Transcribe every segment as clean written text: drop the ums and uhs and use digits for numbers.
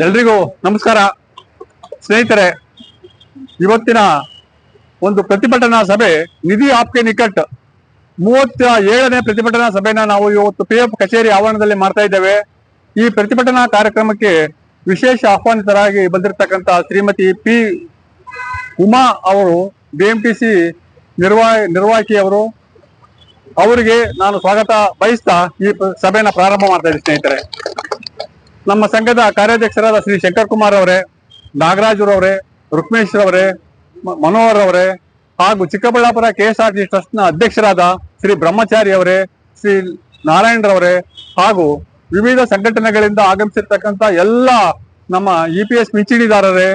ಎಲ್ರಿಗೂ ನಮಸ್ಕಾರ ಸ್ನೇಹಿತರೆ. ಇವತ್ತಿನ ಒಂದು ಪ್ರತಿಭಟನಾ ಸಭೆ ನಿಧಿ ಆಪ್ಕೆ ನಿಕಟ್ 37ನೇ ಪ್ರತಿಭಟನಾ ಸಭೆನ ನಾವು ಇವತ್ತು PF ಕಚೇರಿ ಆವರಣದಲ್ಲಿ ಮಾಡ್ತಾ ಇದ್ದೇವೆ. ಈ ಪ್ರತಿಭಟನಾ ಕಾರ್ಯಕ್ರಮಕ್ಕೆ ವಿಶೇಷ ಆಹ್ವಾನಿತರಾಗಿ ಬಂದಿರತಕ್ಕಂತ ಶ್ರೀಮತಿ ಪಿ ಉಮಾ ಅವರು, BMTC ನಿರ್ವಾಹಕಿ ಅವರು, ಅವರಿಗೆ ನಾನು ಸ್ವಾಗತ ಬಯಸ್ತಾ ಈ ಸಭೆನ ಪ್ರಾರಂಭ ಮಾಡ್ತಾ ಇದ್ದೀನಿ. ಸ್ನೇಹಿತರೆ, ನಮ್ಮ ಸಂಘದ ಕಾರ್ಯಾಧ್ಯಕ್ಷರಾದ ಶ್ರೀ ಶಂಕರ್ ಕುಮಾರ್ ಅವರೇ, ನಾಗರಾಜರವರೇ, ರುಕ್ಮೇಶ್ ರವರೇ, ಮನೋಹರ್ ಅವರೇ, ಹಾಗೂ ಚಿಕ್ಕಬಳ್ಳಾಪುರ KSRTC ಟ್ರಸ್ಟ್ ನ ಅಧ್ಯಕ್ಷರಾದ ಶ್ರೀ ಬ್ರಹ್ಮಚಾರಿ ಅವರೇ, ಶ್ರೀ ನಾರಾಯಣ್ ರವರೇ, ಹಾಗೂ ವಿವಿಧ ಸಂಘಟನೆಗಳಿಂದ ಆಗಮಿಸಿರ್ತಕ್ಕಂಥ ಎಲ್ಲ ನಮ್ಮ EPS ಪಿಂಚಣಿದಾರರೇ,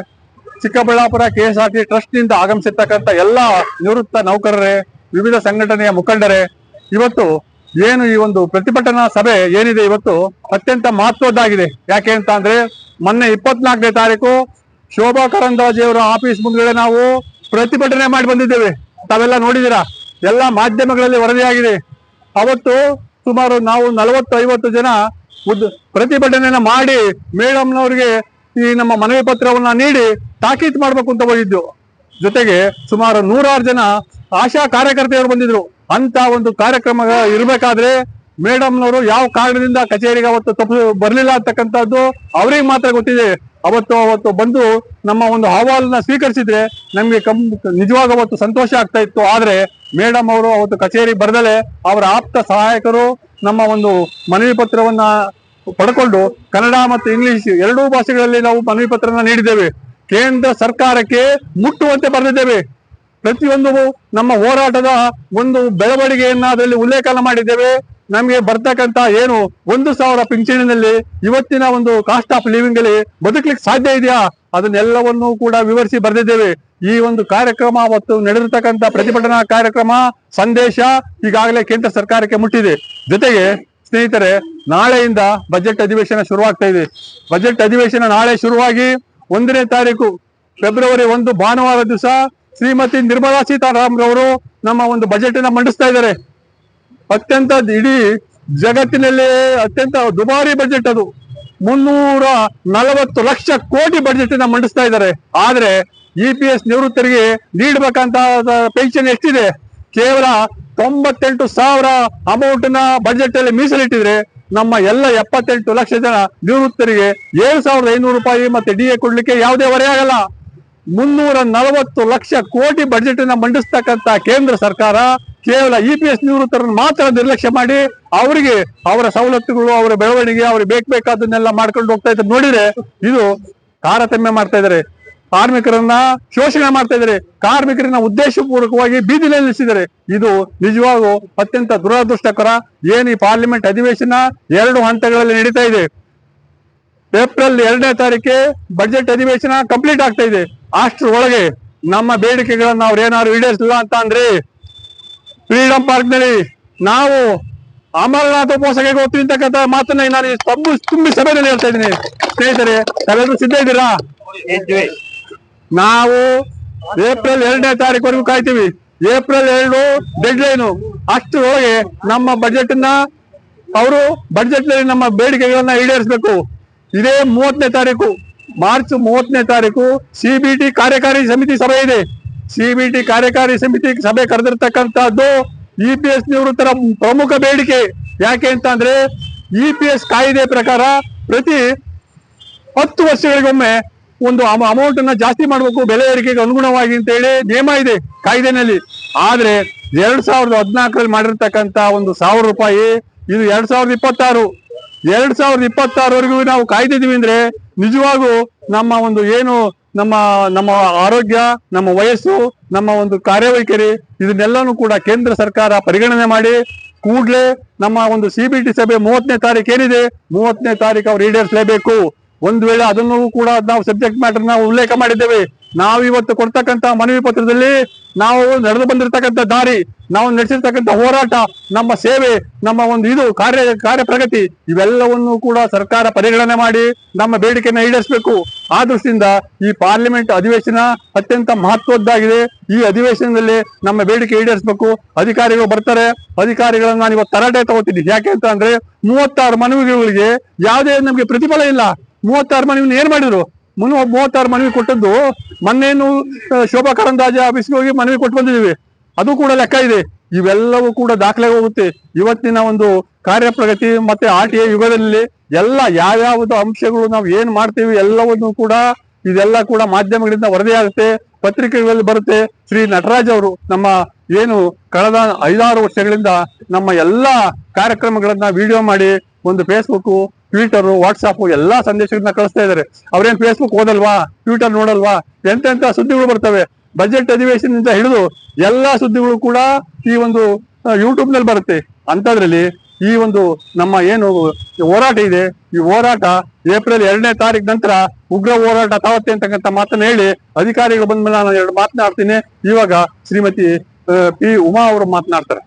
ಚಿಕ್ಕಬಳ್ಳಾಪುರ KSRTC ಟ್ರಸ್ಟ್ ನಿಂದ ಆಗಮಿಸಿರ್ತಕ್ಕಂಥ ಎಲ್ಲ ನಿವೃತ್ತ ನೌಕರರೇ, ವಿವಿಧ ಸಂಘಟನೆಯ ಮುಖಂಡರೇ, ಇವತ್ತು ಏನು ಈ ಒಂದು ಪ್ರತಿಭಟನಾ ಸಭೆ ಏನಿದೆ ಇವತ್ತು ಅತ್ಯಂತ ಮಹತ್ವದ್ದಾಗಿದೆ. ಯಾಕೆ ಅಂತ ಅಂದ್ರೆ, ಮೊನ್ನೆ 24ನೇ ತಾರೀಕು ಶೋಭಾ ಕರಂದ್ಲಾಜೆ ಅವರ ಆಫೀಸ್ ಮುಂದ್ಗಡೆ ನಾವು ಪ್ರತಿಭಟನೆ ಮಾಡಿ ಬಂದಿದ್ದೇವೆ. ತಾವೆಲ್ಲ ನೋಡಿದೀರಾ, ಎಲ್ಲ ಮಾಧ್ಯಮಗಳಲ್ಲಿ ವರದಿಯಾಗಿದೆ. ಅವತ್ತು ಸುಮಾರು ನಾವು 40-50 ಜನ ಪ್ರತಿಭಟನೆಯನ್ನ ಮಾಡಿ ಮೇಡಮ್ನವ್ರಿಗೆ ಈ ನಮ್ಮ ಮನವಿ ಪತ್ರವನ್ನ ನೀಡಿ ತಾಕೀತು ಮಾಡ್ಬೇಕು ಅಂತ ಹೋಗಿದ್ದು. ಜೊತೆಗೆ ಸುಮಾರು 100 ಜನ ಆಶಾ ಕಾರ್ಯಕರ್ತೆಯರು ಬಂದಿದ್ರು. ಅಂತ ಒಂದು ಕಾರ್ಯಕ್ರಮ ಇರಬೇಕಾದ್ರೆ ಮೇಡಮ್ನವರು ಯಾವ ಕಾರಣದಿಂದ ಕಚೇರಿಗೆ ಅವತ್ತು ಬರ್ಲಿಲ್ಲ ಅಂತಕ್ಕಂಥದ್ದು ಅವ್ರಿಗೆ ಮಾತ್ರ ಗೊತ್ತಿದೆ. ಅವತ್ತು ಬಂದು ನಮ್ಮ ಒಂದು ಅಹವಾಲನ್ನ ಸ್ವೀಕರಿಸಿದ್ರೆ ನಮ್ಗೆ ನಿಜವಾಗ ಅವತ್ತು ಸಂತೋಷ ಆಗ್ತಾ ಇತ್ತು. ಆದ್ರೆ ಮೇಡಮ್ ಅವರು ಅವತ್ತು ಕಚೇರಿ ಬರ್ದಲೆ ಅವರ ಆಪ್ತ ಸಹಾಯಕರು ನಮ್ಮ ಒಂದು ಮನವಿ ಪತ್ರವನ್ನ ಪಡ್ಕೊಂಡು ಕನ್ನಡ ಮತ್ತು ಇಂಗ್ಲಿಷ್ ಎರಡೂ ಭಾಷೆಗಳಲ್ಲಿ ನಾವು ಮನವಿ ಪತ್ರನ ನೀಡಿದ್ದೇವೆ. ಕೇಂದ್ರ ಸರ್ಕಾರಕ್ಕೆ ಮುಟ್ಟುವಂತೆ ಬರೆದಿದ್ದೇವೆ. ಪ್ರತಿಯೊಂದು ನಮ್ಮ ಹೋರಾಟದ ಒಂದು ಬೆಳವಣಿಗೆಯನ್ನ ಅದರಲ್ಲಿ ಉಲ್ಲೇಖನ ಮಾಡಿದ್ದೇವೆ. ನಮಗೆ ಬರ್ತಕ್ಕಂತ ಏನು 1,000 ಪಿಂಚಣಿನಲ್ಲಿ ಇವತ್ತಿನ ಒಂದು ಕಾಸ್ಟ್ ಆಫ್ ಲಿವಿಂಗ್ ಅಲ್ಲಿ ಬದುಕಲಿಕ್ಕೆ ಸಾಧ್ಯ ಇದೆಯಾ, ಅದನ್ನೆಲ್ಲವನ್ನೂ ಕೂಡ ವಿವರಿಸಿ ಬರೆದಿದ್ದೇವೆ. ಈ ಒಂದು ಕಾರ್ಯಕ್ರಮ ಅವತ್ತು ನಡೆದಿರ್ತಕ್ಕಂಥ ಪ್ರತಿಭಟನಾ ಕಾರ್ಯಕ್ರಮ ಸಂದೇಶ ಈಗಾಗಲೇ ಕೇಂದ್ರ ಸರ್ಕಾರಕ್ಕೆ ಮುಟ್ಟಿದೆ. ಜೊತೆಗೆ ಸ್ನೇಹಿತರೆ, ನಾಳೆಯಿಂದ ಬಜೆಟ್ ಅಧಿವೇಶನ ಶುರುವಾಗ್ತಾ ಇದೆ. ಬಜೆಟ್ ಅಧಿವೇಶನ ನಾಳೆ ಶುರುವಾಗಿ 1ನೇ ತಾರೀಕು ಫೆಬ್ರವರಿ 1 ಭಾನುವಾರ ದಿವಸ ಶ್ರೀಮತಿ ನಿರ್ಮಲಾ ಸೀತಾರಾಮನ್ ರವರು ನಮ್ಮ ಒಂದು ಬಜೆಟ್ ಅನ್ನ ಮಂಡಿಸ್ತಾ ಇದ್ದಾರೆ. ಅತ್ಯಂತ ಇಡೀ ಜಗತ್ತಿನಲ್ಲಿ ಅತ್ಯಂತ ದುಬಾರಿ ಬಜೆಟ್ ಅದು. 340 ಲಕ್ಷ ಕೋಟಿ ಬಜೆಟ್ ಅನ್ನ ಮಂಡಿಸ್ತಾ ಇದ್ದಾರೆ. ಆದ್ರೆ EPS ನಿವೃತ್ತರಿಗೆ ನೀಡಬೇಕಂತ ಪೆನ್ಷನ್ ಎಷ್ಟಿದೆ? ಕೇವಲ 98,000 ಅಮೌಂಟ್ ನ ಬಜೆಟ್ ಅಲ್ಲಿ ಮೀಸಲಿಟ್ಟಿದ್ರೆ ನಮ್ಮ ಎಲ್ಲ 78 ಲಕ್ಷ ಜನ ನಿವೃತ್ತರಿಗೆ 7,500 ರೂಪಾಯಿ ಮತ್ತೆ DA ಕೊಡ್ಲಿಕ್ಕೆ ಯಾವುದೇ ಹೊರೆಯಾಗಲ್ಲ. 340 ಲಕ್ಷ ಕೋಟಿ ಬಜೆಟ್ ಅನ್ನ ಮಂಡಿಸ್ತಕ್ಕಂತ ಕೇಂದ್ರ ಸರ್ಕಾರ ಕೇವಲ EPS ನಿವೃತ್ತರನ್ನು ಮಾತ್ರ ನಿರ್ಲಕ್ಷ್ಯ ಮಾಡಿ ಅವರಿಗೆ ಅವರ ಸವಲತ್ತುಗಳು, ಅವರ ಬೆಳವಣಿಗೆ, ಅವ್ರಿಗೆ ಬೇಕಾದನ್ನೆಲ್ಲ ಮಾಡ್ಕೊಂಡು ಹೋಗ್ತಾ ಇದ್ದಾರೆ. ನೋಡಿದ್ರೆ ಇದು ತಾರತಮ್ಯ ಮಾಡ್ತಾ ಇದ್ದಾರೆ. ಕಾರ್ಮಿಕರನ್ನ ಶೋಷಣೆ ಮಾಡ್ತಾ ಇದ್ದಾರೆ. ಕಾರ್ಮಿಕರನ್ನ ಉದ್ದೇಶಪೂರ್ವಕವಾಗಿ ಬೀದಿಲಿ ನಿಲ್ಲಿಸಿದ್ದಾರೆ. ಇದು ನಿಜವಾಗೂ ಅತ್ಯಂತ ದುರದೃಷ್ಟಕರ. ಏನು ಈ ಪಾರ್ಲಿಮೆಂಟ್ ಅಧಿವೇಶನ 2 ಹಂತಗಳಲ್ಲಿ ನಡೀತಾ ಇದೆ. ಏಪ್ರಿಲ್ 2ನೇ ತಾರೀಕಿಗೆ ಬಜೆಟ್ ಅಧಿವೇಶನ ಕಂಪ್ಲೀಟ್ ಆಗ್ತಾ ಇದೆ. ಅಷ್ಟರೊಳಗೆ ನಮ್ಮ ಬೇಡಿಕೆಗಳನ್ನ ಅವ್ರು ಏನಾದ್ರು ಈಡೇರಿಸಲಿಲ್ಲ ಅಂತ ಅಂದ್ರೆ ಫ್ರೀಡಂ ಪಾರ್ಕ್ ನಲ್ಲಿ ನಾವು ಅಮರನಾಥ ಉಪವಾಸಕ್ಕೆ ಹೋಗ್ತೀವಿ ಅಂತಕ್ಕಂಥ ಮಾತನ್ನ ನಾನು ತುಂಬಿ ಸಭೆಯಲ್ಲಿ ಹೇಳ್ತಾ ಇದ್ದೀನಿ. ಸ್ನೇಹಿತರೆ, ತಾವೆಲ್ಲರೂ ಸಿದ್ಧ ಇದ್ದೀರಾ? ನಾವು ಏಪ್ರಿಲ್ 2ನೇ ತಾರೀಕುವರೆಗೂ ಕಾಯ್ತೀವಿ. April 2 deadline. ಅಷ್ಟರೊಳಗೆ ನಮ್ಮ ಬಜೆಟ್ ನ ಅವರು ಬಜೆಟ್ ನಲ್ಲಿ ನಮ್ಮ ಬೇಡಿಕೆಗಳನ್ನ ಈಡೇರಿಸಬೇಕು. ಇದೇ 30ನೇ ತಾರೀಕು, ಮಾರ್ಚ್ 30ನೇ ತಾರೀಕು CBT ಕಾರ್ಯಕಾರಿ ಸಮಿತಿ ಸಭೆ ಇದೆ. CBT ಕಾರ್ಯಕಾರಿ ಸಮಿತಿ ಸಭೆ ಕರೆದಿರ್ತಕ್ಕಂಥದ್ದು EPS ನಿವೃತ್ತರ ಪ್ರಮುಖ ಬೇಡಿಕೆ. ಯಾಕೆ ಅಂತ ಅಂದ್ರೆ EPS ಕಾಯ್ದೆ ಪ್ರಕಾರ ಪ್ರತಿ 10 ವರ್ಷಗಳಿಗೊಮ್ಮೆ ಒಂದು ಅಮೌಂಟ್ ಅನ್ನ ಜಾಸ್ತಿ ಮಾಡಬೇಕು ಬೆಲೆ ಏರಿಕೆಗೆ ಅನುಗುಣವಾಗಿ ಅಂತ ಹೇಳಿ ನಿಯಮ ಇದೆ ಕಾಯ್ದೆನಲ್ಲಿ. ಆದ್ರೆ 2014ರಲ್ಲಿ ಮಾಡಿರ್ತಕ್ಕಂತ ಒಂದು 1,000 ರೂಪಾಯಿ ಇದು 2026ವರೆಗೂ ನಾವು ಕಾಯ್ದಿದ್ದೀವಿ ಅಂದ್ರೆ ನಿಜವಾಗೂ ನಮ್ಮ ಒಂದು ಏನು ನಮ್ಮ ಆರೋಗ್ಯ, ನಮ್ಮ ವಯಸ್ಸು, ನಮ್ಮ ಒಂದು ಕಾರ್ಯವೈಖರಿ ಇದನ್ನೆಲ್ಲನೂ ಕೂಡ ಕೇಂದ್ರ ಸರ್ಕಾರ ಪರಿಗಣನೆ ಮಾಡಿ ಕೂಡಲೇ ನಮ್ಮ ಒಂದು CBT ಸಭೆ 30ನೇ ತಾರೀಕು ಏನಿದೆ 30ನೇ ತಾರೀಕು ಅವ್ರು ಈಡೇರಿಸಲೇಬೇಕು. ಒಂದು ವೇಳೆ ಅದನ್ನು ಕೂಡ ನಾವು ಸಬ್ಜೆಕ್ಟ್ ಮ್ಯಾಟರ್ ನಾವು ಉಲ್ಲೇಖ ಮಾಡಿದ್ದೇವೆ. ನಾವು ಇವತ್ತು ಕೊಡ್ತಕ್ಕಂತ ಮನವಿ ಪತ್ರದಲ್ಲಿ ನಾವು ನಡೆದು ಬಂದಿರತಕ್ಕಂಥ ದಾರಿ, ನಾವು ನಡೆಸಿರ್ತಕ್ಕಂಥ ಹೋರಾಟ, ನಮ್ಮ ಸೇವೆ, ನಮ್ಮ ಒಂದು ಇದು ಕಾರ್ಯ ಪ್ರಗತಿ ಇವೆಲ್ಲವನ್ನೂ ಕೂಡ ಸರ್ಕಾರ ಪರಿಗಣನೆ ಮಾಡಿ ನಮ್ಮ ಬೇಡಿಕೆಯನ್ನು ಈಡೇರಿಸಬೇಕು. ಆ ದೃಷ್ಟಿಯಿಂದ ಈ ಪಾರ್ಲಿಮೆಂಟ್ ಅಧಿವೇಶನ ಅತ್ಯಂತ ಮಹತ್ವದ್ದಾಗಿದೆ. ಈ ಅಧಿವೇಶನದಲ್ಲಿ ನಮ್ಮ ಬೇಡಿಕೆ ಈಡೇರಿಸಬೇಕು. ಅಧಿಕಾರಿಗಳು ಬರ್ತಾರೆ, ಅಧಿಕಾರಿಗಳನ್ನ ನಾನು ಇವತ್ತು ತರಾಟೆ ತಗೋತೀನಿ. ಯಾಕೆ ಅಂತ ಅಂದ್ರೆ 36 ಮನವಿಗಳಿಗೆ ಯಾವುದೇ ನಮಗೆ ಪ್ರತಿಫಲ ಇಲ್ಲ. 36 ಮನವಿ ಏನ್ ಮಾಡಿದ್ರು? 36 ಮನವಿ ಕೊಟ್ಟದ್ದು ಮೊನ್ನೇನು ಶೋಭಾ ಕರಂದಾಜೆ ಆಫೀಸ್ಗೆ ಹೋಗಿ ಮನವಿ ಕೊಟ್ಟು ಬಂದಿದೀವಿ, ಅದು ಕೂಡ ಲೆಕ್ಕ ಇದೆ. ಇವೆಲ್ಲವೂ ಕೂಡ ದಾಖಲೆ ಹೋಗುತ್ತೆ. ಇವತ್ತಿನ ಒಂದು ಕಾರ್ಯಪ್ರಗತಿ ಮತ್ತೆ RTI ಯುಗದಲ್ಲಿ ಎಲ್ಲ ಯಾವ್ಯಾವುದು ಅಂಶಗಳು ನಾವು ಏನ್ ಮಾಡ್ತೀವಿ ಎಲ್ಲವನ್ನು ಕೂಡ ಇದೆಲ್ಲ ಕೂಡ ಮಾಧ್ಯಮಗಳಿಂದ ವರದಿ ಆಗುತ್ತೆ, ಪತ್ರಿಕೆಗಳಲ್ಲಿ ಬರುತ್ತೆ. ಶ್ರೀ ನಟರಾಜ್ ಅವರು ನಮ್ಮ ಏನು ಕಳೆದ 5-6 ವರ್ಷಗಳಿಂದ ನಮ್ಮ ಎಲ್ಲಾ ಕಾರ್ಯಕ್ರಮಗಳನ್ನ ವಿಡಿಯೋ ಮಾಡಿ ಒಂದು ಫೇಸ್ಬುಕ್, ಟ್ವಿಟರ್, ವಾಟ್ಸಾಪ್ ಎಲ್ಲಾ ಸಂದೇಶಗಳನ್ನ ಕಳಿಸ್ತಾ ಇದ್ದಾರೆ. ಅವ್ರೇನ್ ಫೇಸ್ಬುಕ್ ಓದಲ್ವಾ, ಟ್ವಿಟರ್ ನೋಡಲ್ವಾ? ಎಂತೆಂತ ಸುದ್ದಿಗಳು ಬರ್ತವೆ. ಬಜೆಟ್ ಅಧಿವೇಶನದಿಂದ ಹಿಡಿದು ಎಲ್ಲಾ ಸುದ್ದಿಗಳು ಕೂಡ ಈ ಒಂದು ಯೂಟ್ಯೂಬ್ ನಲ್ಲಿ ಬರುತ್ತೆ. ಅಂತದ್ರಲ್ಲಿ ಈ ಒಂದು ನಮ್ಮ ಏನು ಹೋರಾಟ ಇದೆ, ಈ ಹೋರಾಟ ಏಪ್ರಿಲ್ 2ನೇ ತಾರೀಕು ನಂತರ ಉಗ್ರ ಹೋರಾಟ ತಾವತ್ತೆ ಅಂತಕ್ಕಂಥ ಮಾತನ್ನ ಹೇಳಿ ಅಧಿಕಾರಿಗಳು ಬಂದ್ಮೇಲೆ ನಾನು 2 ಮಾತನಾಡ್ತೀನಿ. ಇವಾಗ ಶ್ರೀಮತಿ ಪಿ ಉಮಾ ಅವರು ಮಾತನಾಡ್ತಾರೆ.